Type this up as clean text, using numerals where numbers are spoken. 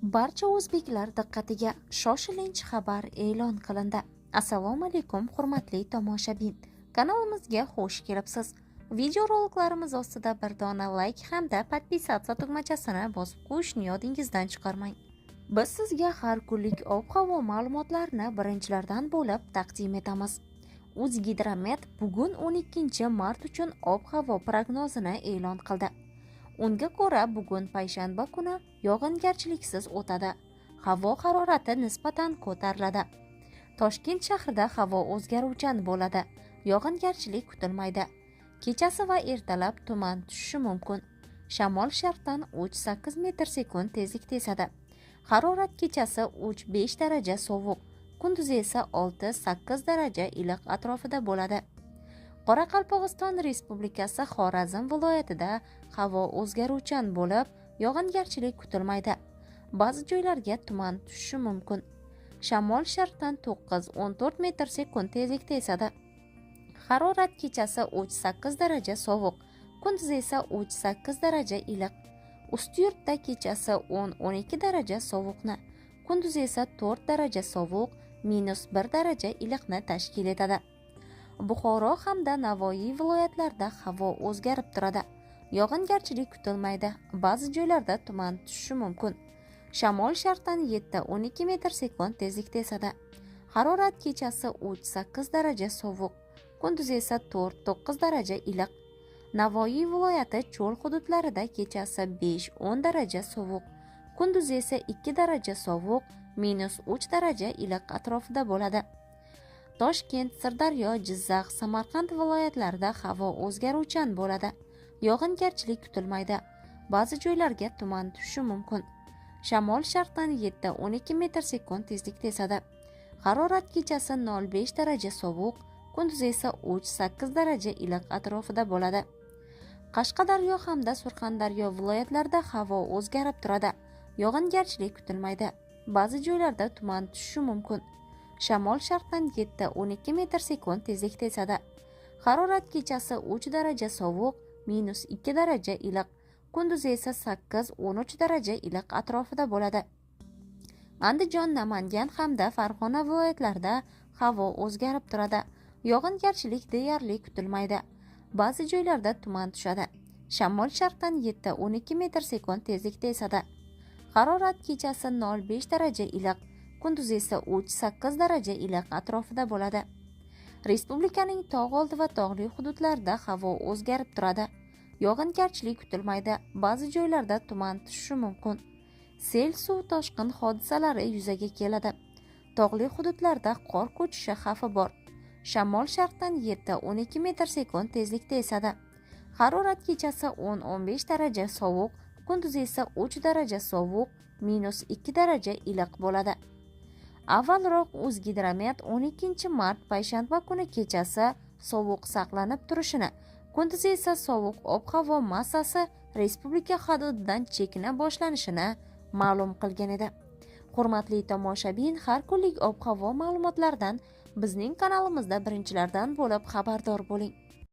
Barcha o'zbeklar diqqatiga shoshilinch xabar e'lon qilindi. Assalomu alaykum hurmatli tomoshabin. Kanalimizga xush kelibsiz. Videoroliklarimiz ostida bir dona like hamda podpisatsiya tugmachasini bosib qo'yishni yodingizdan chiqarmang. Biz sizga har kunlik ob-havo ma'lumotlarini birinchilardan bo'lib taqdim etamiz. O'zgidromet bugun 12 mart uchun ob-havo prognozini e'lon qildi. Unga ko'ra bugun payshanba kuni yog'ingarchiliksiz o'tadi. Havo harorati nisbatan ko'tariladi. Toshkent shahrida havo o'zgaruvchan bo'ladi. Yog'ingarchilik kutilmaydi. Kechasi va ertalab tuman tushishi mumkin. Shamol sharqdan 3-8 metr/sekund tezlikda esadi. Harorat kechasi 3-5 daraja sovuq, kunduzi esa 6-8 daraja iliq atrofida bo'ladi. Qoraqalpog'iston Respublikasi Xorazm viloyatida havo o'zgaruvchan bo'lib, yog'ingarchilik kutilmaydi. Ba'zi joylarga tuman tushishi mumkin. Shamol sharqdan 9-14 metr/sekund tezlikda esadi. Harorat kechasi 3-8 daraja sovuq, kunduzi esa 3-8 daraja iliq. Ustiyurtda kechasi 10-12 daraja sovuqni, kunduzi esa 4 daraja sovuq, -1 daraja iliqni tashkil etadi. Buxoro hamda Navoiy viloyatlarida havo o'zgarib turadi. Yog'ingarchilik kutilmaydi. Ba'zi joylarda tuman tushishi mumkin. Shamol sharqdan 7-12 metr/sekund tezlikda esadi. Harorat kechasi 3-8 daraja sovuq, kunduzi esa 4-9 daraja iliq. Navoiy viloyati cho'l hududlarida kechasi 5-10 daraja sovuq, kunduzi esa 2 daraja sovuq, -3 daraja iliq atrofida bo'ladi. Toshkent, Sirdaryo, Jizzax, Samarqand viloyatlarida havo o'zgaruvchan bo'ladi. Yog'ingarchilik kutilmaydi. Ba'zi joylarga tuman tushishi mumkin. Shamol sharqdan 7-12 metr/sekund tezlikda esadi. Harorat kechasi 0-5 daraja sovuq, kunduzi esa 3-8 daraja iliq atrofida bo'ladi. Qashqadaryo hamda Surxondaryo viloyatlarida havo o'zgarib turadi. Yog'ingarchilik kutilmaydi. Ba'zi joylarda tuman tushishi mumkin. Shamol sharqdan 7-12 metr/sekund tezlikda esadi. Harorat kechasi 3 daraja sovuq, -2 daraja iliq, kunduzi esa 8-13 daraja iliq atrofida bo'ladi. Andijon, Namangan hamda Farg'ona viloyatlarida havo o'zgarib turadi. Yog'ingarchilik deyarli kutilmaydi. Ba'zi joylarda tuman tushadi. Shamol sharqdan 7-12 metr/sekund tezlikda esadi. Harorat kechasi 0-5 daraja iliq, kunduzi esa 3-8 daraja iliq atrofida bo'ladi. Respublikaning tog' oldi va tog'li hududlarida havo o'zgarib turadi. Yog'ingarchilik kutilmaydi. Ba'zi joylarda tuman tushishi mumkin. Sel, suv toshqin hodisalari yuzaga keladi. Tog'li hududlarda qor ko'chishi xavfi bor. Shamol sharqdan 7-12 metr/sekund tezlikda esadi. Harorat kechasi 10-15 daraja sovuq, kunduzi esa 3 daraja sovuq, -2 daraja iliq bo'ladi. Avvalroq O'zgidromet 12 mart payshanba kuni kechasi sovuq saqlanib turishini, kunduzi esa sovuq ob-havo massasi respublika hududidan chekina boshlanishini ma'lum qilgan edi. Hurmatli tomoshabin, har kunlik ob-havo ma'lumotlaridan bizning kanalimizda birinchilardan bo'lib xabardor bo'ling.